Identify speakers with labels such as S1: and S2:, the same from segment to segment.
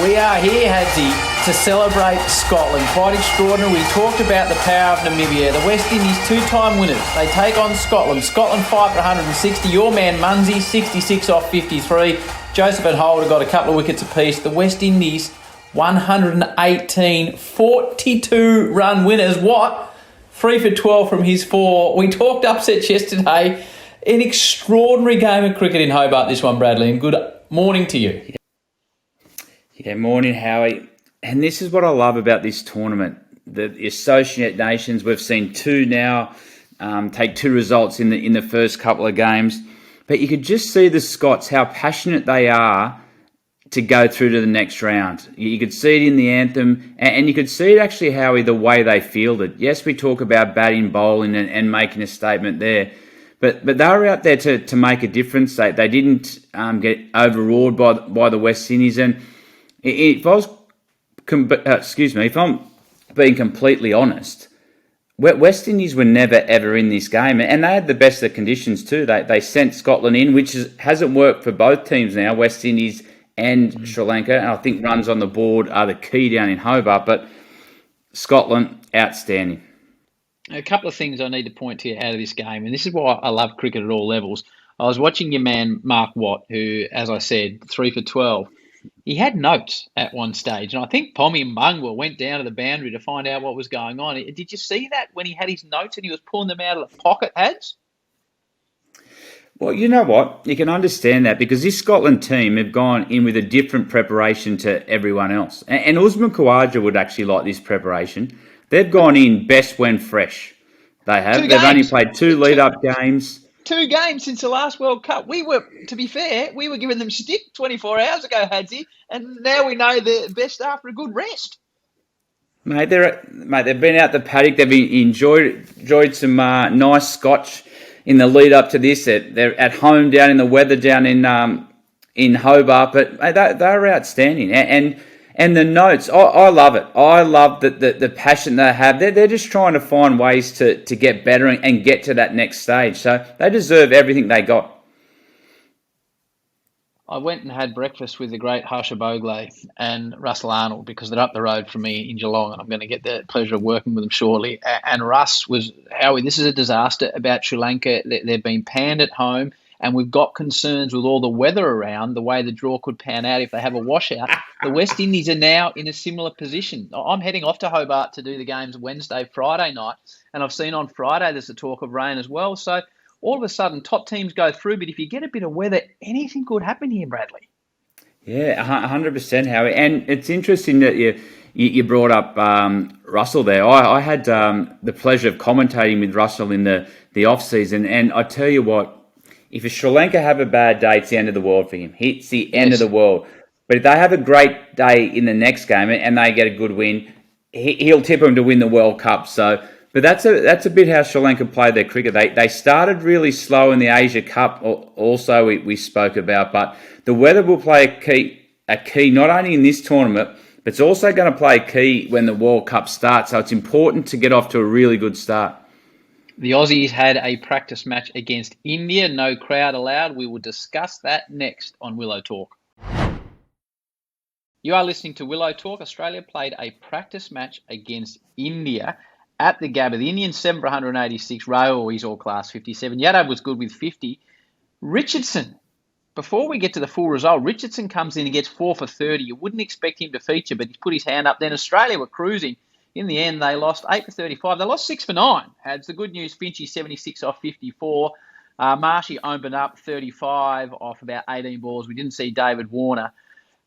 S1: We are here, Hadsy, to celebrate Scotland. Quite extraordinary. We talked about the power of Namibia. The West Indies two-time winners. They take on Scotland. Scotland 5 for 160. Your man Munsey, 66 off 53. Joseph and Holder got a couple of wickets apiece. The West Indies, 118, 42-run winners. What? 3 for 12 from his 4. We talked upsets yesterday. An extraordinary game of cricket in Hobart, this one, Bradley, and good morning to you.
S2: Yeah, morning, Howie. And this is what I love about this tournament. The Associate Nations, we've seen 2 now take 2 results in the first couple of games. But you could just see the Scots, how passionate they are to go through to the next round. You could see it in the anthem, and you could see it actually, Howie, the way they fielded. Yes, we talk about batting, bowling, and making a statement there. But they were out there to make a difference. They didn't get overawed by the West Indies. And if I'm being completely honest, West Indies were never ever in this game, and they had the best of conditions too. They sent Scotland in, which hasn't worked for both teams now, West Indies and Sri Lanka. And I think runs on the board are the key down in Hobart. But Scotland, outstanding.
S3: A couple of things I need to point to you out of this game, and this is why I love cricket at all levels. I was watching your man, Mark Watt, who, as I said, 3 for 12. He had notes at one stage, and I think Pommy and Bungwell went down to the boundary to find out what was going on. Did you see that when he had his notes and he was pulling them out of the pocket, Hads?
S2: Well, you know what? You can understand that because this Scotland team have gone in with a different preparation to everyone else. And Usman Khawaja would actually like this preparation. They've gone in best when fresh. They have. They've only played 2 lead-up games.
S3: 2 games since the last World Cup. To be fair, we were giving them stick 24 hours ago, Hadsy, and now we know they're best after a good rest.
S2: Mate, they've been out the paddock. They've enjoyed some nice scotch in the lead-up to this. They're at home down in the weather down in Hobart, but mate, they're outstanding. And the notes, I love it. I love the passion they have. They're just trying to find ways to get better and get to that next stage. So they deserve everything they got.
S3: I went and had breakfast with the great Harsha Bogle and Russell Arnold because they're up the road from me in Geelong, and I'm going to get the pleasure of working with them shortly. And Russ was, Howie, this is a disaster about Sri Lanka. They've been panned at home. And we've got concerns with all the weather around, the way the draw could pan out if they have a washout. The West Indies are now in a similar position. I'm heading off to Hobart to do the games Wednesday, Friday night. And I've seen on Friday there's a talk of rain as well. So all of a sudden, top teams go through. But if you get a bit of weather, anything could happen here, Bradley.
S2: Yeah, 100%, Howie. And it's interesting that you brought up Russell there. I had the pleasure of commentating with Russell in the off-season. And I tell you what, if Sri Lanka have a bad day, it's the end of the world for him. It's the end of the world. But if they have a great day in the next game and they get a good win, he'll tip them to win the World Cup. So, but that's a bit how Sri Lanka play their cricket. They started really slow in the Asia Cup. Also, we spoke about, but the weather will play a key not only in this tournament, but it's also going to play a key when the World Cup starts. So it's important to get off to a really good start.
S3: The Aussies had a practice match against India. No crowd allowed. We will discuss that next on Willow Talk. You are listening to Willow Talk. Australia played a practice match against India at the Gabba. The Indians 7 for 186. Rahul, he's all class 57. Yadav was good with 50. Richardson, before we get to the full result, Richardson comes in and gets 4 for 30. You wouldn't expect him to feature, but he's put his hand up. Then Australia were cruising. In the end, they lost 8 for 35. They lost 6 for 9. Had the good news, Finch 76 off 54. Marsh opened up 35 off about 18 balls. We didn't see David Warner.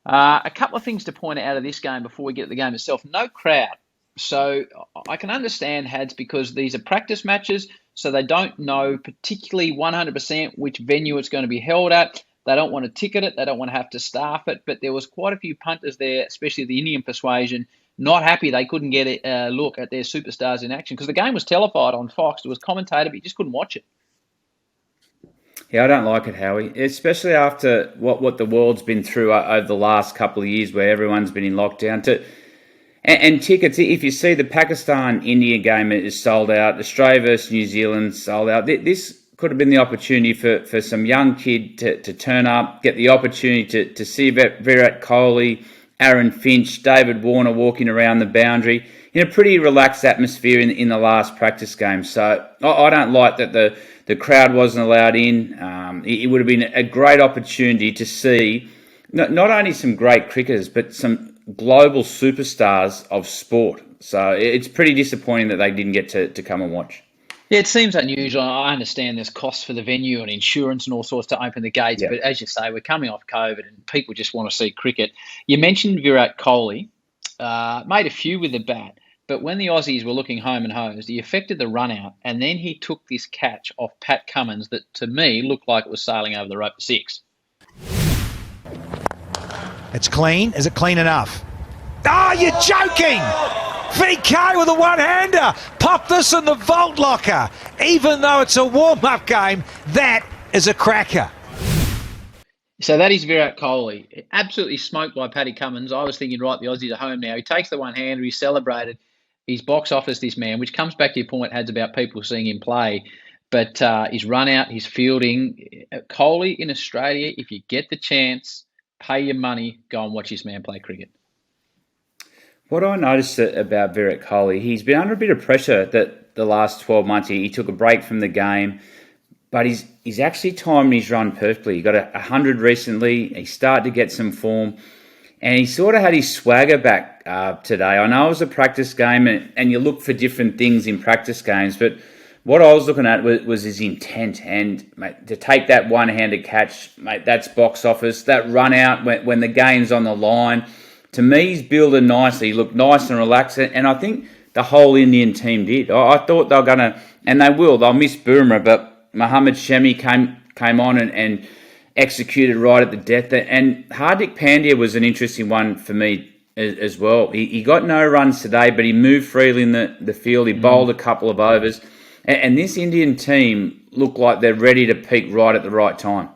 S3: A couple of things to point out of this game before we get to the game itself. No crowd. So I can understand, Hads, because these are practice matches, so they don't know particularly 100% which venue it's going to be held at. They don't want to ticket it. They don't want to have to staff it. But there was quite a few punters there, especially the Indian persuasion, not happy they couldn't get a look at their superstars in action because the game was televised on Fox. It was commentated, but you just couldn't watch it.
S2: Yeah, I don't like it, Howie, especially after what the world's been through over the last couple of years where everyone's been in lockdown. And tickets, if you see the Pakistan-India game is sold out, Australia versus New Zealand sold out. This could have been the opportunity for some young kid to turn up, get the opportunity to see Virat Kohli Aaron Finch, David Warner walking around the boundary in a pretty relaxed atmosphere in the last practice game. So I don't like that the crowd wasn't allowed in. It would have been a great opportunity to see not only some great cricketers, but some global superstars of sport. So it's pretty disappointing that they didn't get to come and watch.
S3: Yeah, it seems unusual. I understand there's costs for the venue and insurance and all sorts to open the gates.
S2: Yeah.
S3: But as you say, we're coming off COVID and people just want to see cricket. You mentioned Virat Kohli, made a few with the bat. But when the Aussies were looking home and hosed, he affected the run out. And then he took this catch off Pat Cummins that, to me, looked like it was sailing over the rope for six.
S4: It's clean. Is it clean enough? Ah, you're joking! VK with a one-hander. Pop this in the vault locker. Even though it's a warm-up game, that is a cracker.
S3: So that is Virat Kohli. Absolutely smoked by Paddy Cummins. I was thinking, right, the Aussies are home now. He takes the one-hander. He's celebrated. He's box office, this man, which comes back to your point, Hads, about people seeing him play. But his run-out, his fielding. Kohli in Australia, if you get the chance, pay your money, go and watch this man play cricket.
S2: What I noticed about Virat Kohli, he's been under a bit of pressure that the last 12 months. He took a break from the game, but he's actually timed his run perfectly. He got 100 recently. He started to get some form, and he sort of had his swagger back today. I know it was a practice game, and you look for different things in practice games, but what I was looking at was his intent. And mate, to take that one-handed catch, mate, that's box office. That run out when the game's on the line. To me, he's building nicely. He looked nice and relaxed, and I think the whole Indian team did. I thought they were going to, and they will, they'll miss Boomer, but Mohammad Shami came on and executed right at the death. And Hardik Pandya was an interesting one for me as well. He got no runs today, but he moved freely in the field. He bowled a couple of overs. And this Indian team looked like they're ready to peak right at the right time.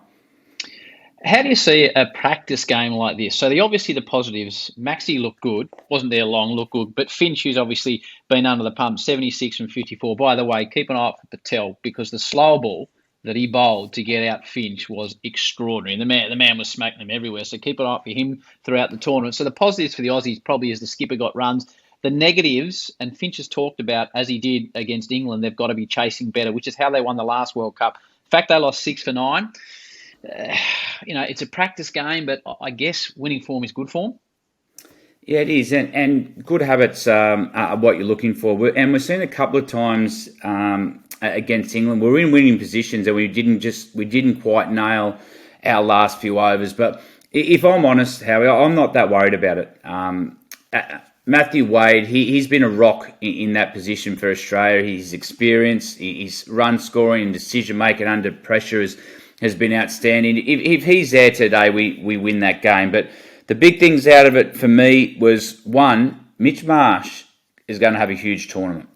S3: How do you see a practice game like this? So obviously the positives, Maxi looked good, wasn't there long, looked good, but Finch, who's obviously been under the pump, 76 from 54. By the way, keep an eye out for Patel, because the slow ball that he bowled to get out Finch was extraordinary. The man was smacking them everywhere, so keep an eye out for him throughout the tournament. So the positives for the Aussies probably is the skipper got runs. The negatives, and Finch has talked about, as he did against England, they've got to be chasing better, which is how they won the last World Cup. In fact, they lost 6 for 9. It's a practice game, but I guess winning form is good form.
S2: Yeah, it is, and good habits are what you're looking for. And we've seen a couple of times against England, we're in winning positions, and we didn't quite nail our last few overs. But if I'm honest, Howie, I'm not that worried about it. Matthew Wade, he's been a rock in that position for Australia. His experience, his run scoring and decision making under pressure has been outstanding. If he's there today, we win that game. But the big things out of it for me was, one, Mitch Marsh is going to have a huge tournament.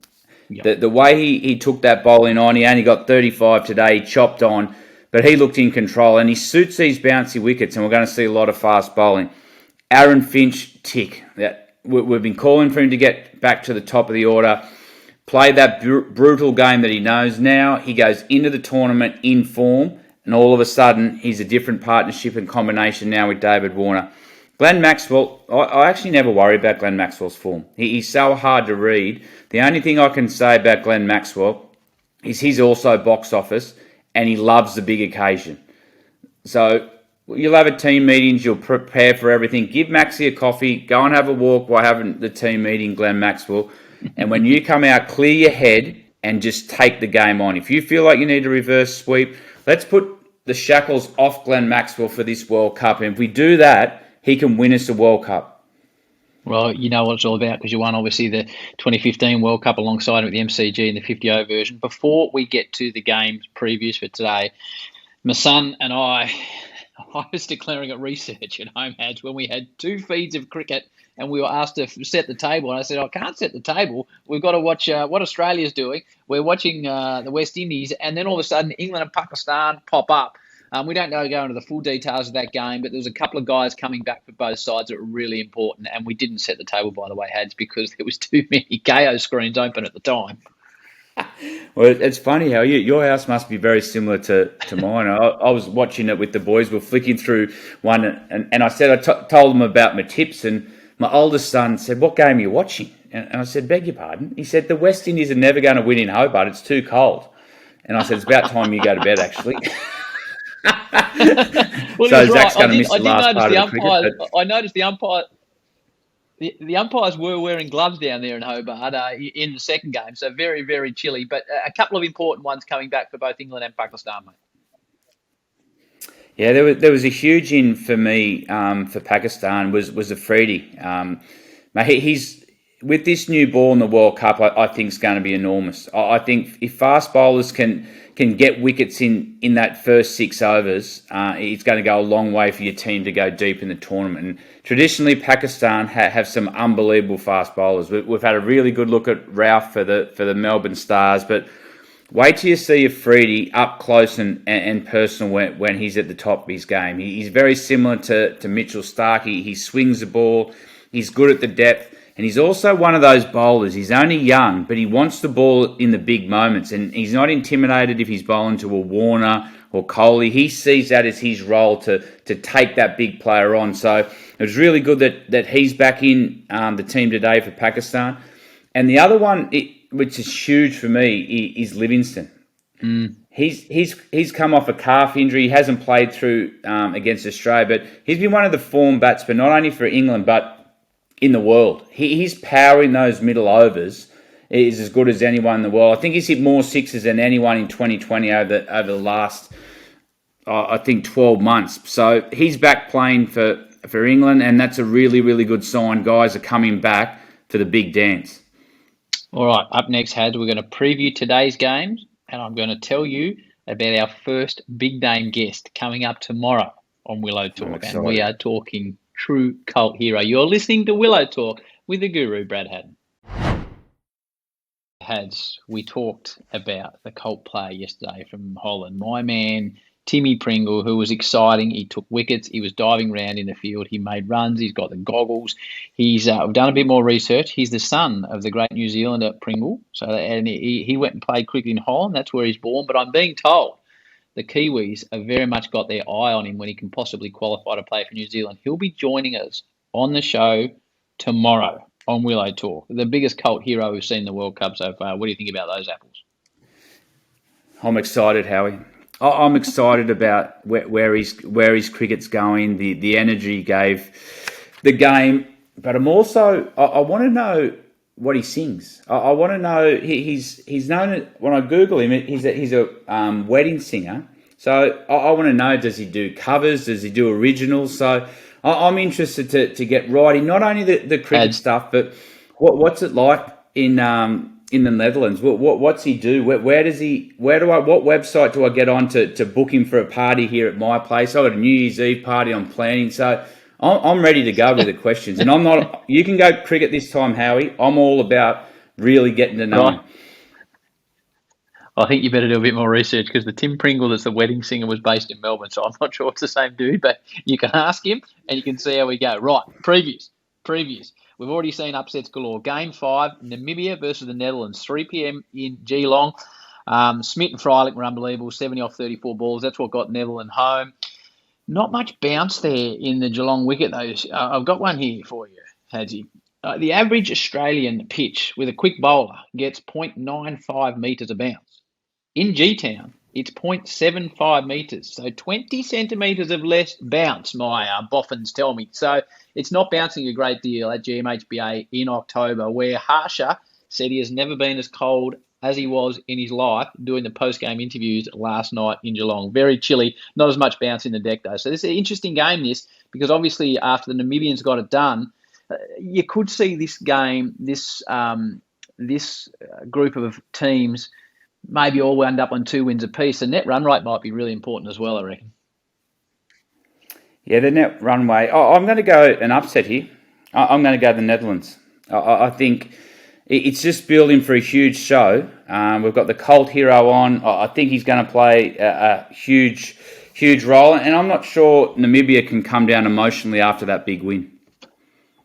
S2: Yep. The way he took that bowling on, he only got 35 today, he chopped on, but he looked in control, and he suits these bouncy wickets, and we're going to see a lot of fast bowling. Aaron Finch, tick. We've been calling for him to get back to the top of the order, play that brutal game that he knows. Now he goes into the tournament in form, and all of a sudden he's a different partnership and combination now with David Warner. Glenn Maxwell, I actually never worry about Glenn Maxwell's form. He's so hard to read. The only thing I can say about Glenn Maxwell is he's also box office, and he loves the big occasion. So you'll have a team meetings, you'll prepare for everything. Give Maxie a coffee, go and have a walk while having the team meeting, Glenn Maxwell. And when you come out, clear your head and just take the game on. If you feel like you need a reverse sweep, let's put the shackles off Glenn Maxwell for this World Cup. And if we do that, he can win us a World Cup.
S3: Well, you know what it's all about, because you won, obviously, the 2015 World Cup alongside him at the MCG in the 50-over version. Before we get to the games previews for today, my son and I was declaring at research at home, Hads, when we had 2 feeds of cricket and we were asked to set the table. And I said, I can't set the table. We've got to watch what Australia's doing. We're watching the West Indies. And then all of a sudden, England and Pakistan pop up. We don't go into the full details of that game, but there was a couple of guys coming back for both sides that were really important. And we didn't set the table, by the way, Hads, because there was too many KO screens open at the time.
S2: Well, it's funny how your house must be very similar to mine. I was watching it with the boys. We're flicking through one, and I said told them about my tips, and my oldest son said, "What game are you watching?" And I said, "Beg your pardon." He said, "The West Indies are never going to win in Hobart. It's too cold." And I said, "It's about time you go to bed, actually."
S3: Well,
S2: So
S3: he was
S2: Zach's
S3: right.
S2: going to miss the last part of the
S3: umpires.
S2: cricket.
S3: I noticed the umpire. The umpires were wearing gloves down there in Hobart in the second game, so very, very chilly. But a couple of important ones coming back for both England and Pakistan, mate.
S2: Yeah, there was a huge in for me for Pakistan was Afridi. Mate, he's with this new ball in the World Cup. I think is going to be enormous. I think if fast bowlers can get wickets in that first 6 overs, it's going to go a long way for your team to go deep in the tournament. And traditionally, Pakistan have some unbelievable fast bowlers. We've had a really good look at Ralph for the Melbourne Stars, but wait till you see Afridi up close and personal when he's at the top of his game. He's very similar to Mitchell Starc. He swings the ball. He's good at the depth. And he's also one of those bowlers. He's only young, but he wants the ball in the big moments. And he's not intimidated if he's bowling to a Warner or Kohli. He sees that as his role to take that big player on. So it was really good that he's back in the team today for Pakistan. And the other one, which is huge for me, is Livingston. He's come off a calf injury. He hasn't played through against Australia, but he's been one of the form batsmen, not only for England, but in the world. His power in those middle overs is as good as anyone in the world. I think he's hit more sixes than anyone in 2020 over the last, I think, 12 months. So he's back playing for England, and that's a really, really good sign. Guys are coming back for the big dance.
S3: All right, up next, Hads, we're going to preview today's games, and I'm going to tell you about our first big name guest coming up tomorrow on Willow Talk. And we are talking true cult hero. You're listening to Willow Talk with the guru, Brad Haddin. Hads, we talked about the cult player yesterday from Holland. My man, Timmy Pringle, who was exciting. He took wickets. He was diving around in the field. He made runs. He's got the goggles. We've done a bit more research. He's the son of the great New Zealander Pringle. And he went and played cricket in Holland. That's where he's born. But I'm being told the Kiwis have very much got their eye on him when he can possibly qualify to play for New Zealand. He'll be joining us on the show tomorrow on Willow Talk. The biggest cult hero we've seen in the World Cup so far. What do you think about those apples?
S2: I'm excited, Howie. I'm excited about where his cricket's going, the energy he gave the game. But I'm also I want to know what he sings. I want to know he's known when I Google him. He's a wedding singer. So I want to know, does he do covers? Does he do originals? So I'm interested to get right in not only the cricket stuff, but what's it like in the Netherlands? What's he do? What website do I get on to book him for a party here at my place? I've got a New Year's Eve party I'm planning. So I'm ready to go with the questions. And I'm not, you can go cricket this time, Howie. I'm all about really getting to know him.
S3: I think you better do a bit more research because the Tim Pringle that's the wedding singer was based in Melbourne. So I'm not sure it's the same dude, but you can ask him and you can see how we go. Right, previews. We've already seen upsets galore. Game 5, Namibia versus the Netherlands, 3 p.m. in Geelong. Smith and Freilich were unbelievable, 70 off 34 balls. That's what got Netherlands home. Not much bounce there in the Geelong wicket, though. I've got one here for you, Hadzi. The average Australian pitch with a quick bowler gets 0.95 metres of bounce. In G-Town, it's 0.75 metres. So 20 centimetres of less bounce, my boffins tell me. So it's not bouncing a great deal at GMHBA in October, where Harsha said he has never been as cold as he was in his life doing the post-game interviews last night in Geelong. Very chilly, not as much bounce in the deck, though. So this is an interesting game, because obviously after the Namibians got it done, you could see this game, this group of teams maybe all wound up on 2 wins apiece. The net run rate might be really important as well, I reckon.
S2: Yeah, the net run rate. I'm going to go an upset here. I'm going to go the Netherlands. I think it's just building for a huge show. We've got the cult hero on. I think he's going to play a huge role. And I'm not sure Namibia can come down emotionally after that big win.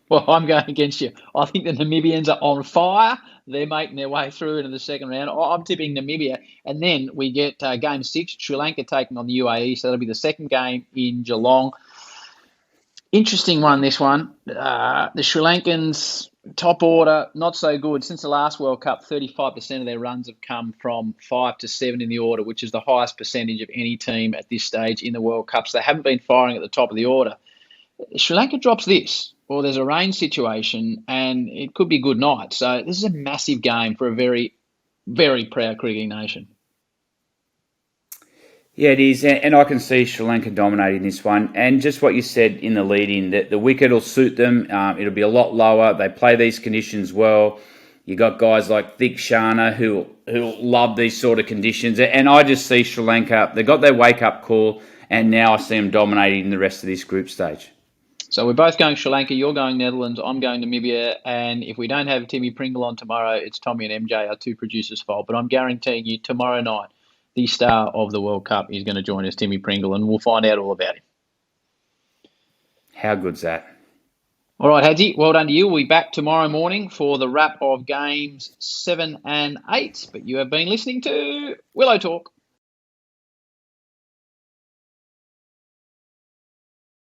S3: Well, I'm going against you. I think the Namibians are on fire. They're making their way through into the second round. I'm tipping Namibia. And then we get game 6, Sri Lanka taking on the UAE. So that'll be the second game in Geelong. Interesting one, this one. The Sri Lankans, top order, not so good. Since the last World Cup, 35% of their runs have come from 5 to 7 in the order, which is the highest percentage of any team at this stage in the World Cup. So they haven't been firing at the top of the order. Sri Lanka drops this, or there's a rain situation, and it could be a good night. So this is a massive game for a very, very proud cricketing nation.
S2: Yeah, it is, and I can see Sri Lanka dominating this one. And just what you said in the lead-in, that the wicket will suit them. It'll be a lot lower. They play these conditions well. You got guys like Thik Sharma who love these sort of conditions. And I just see Sri Lanka, they got their wake-up call, and now I see them dominating the rest of this group stage.
S3: So we're both going Sri Lanka, you're going Netherlands, I'm going Namibia, and if we don't have Timmy Pringle on tomorrow, it's Tommy and MJ, our two producers' fault. But I'm guaranteeing you tomorrow night, the star of the World Cup is going to join us, Timmy Pringle, and we'll find out all about him.
S2: How good's that?
S3: All right, Hadzi, well done to you. We'll be back tomorrow morning for the wrap of games 7 and 8. But you have been listening to Willow Talk.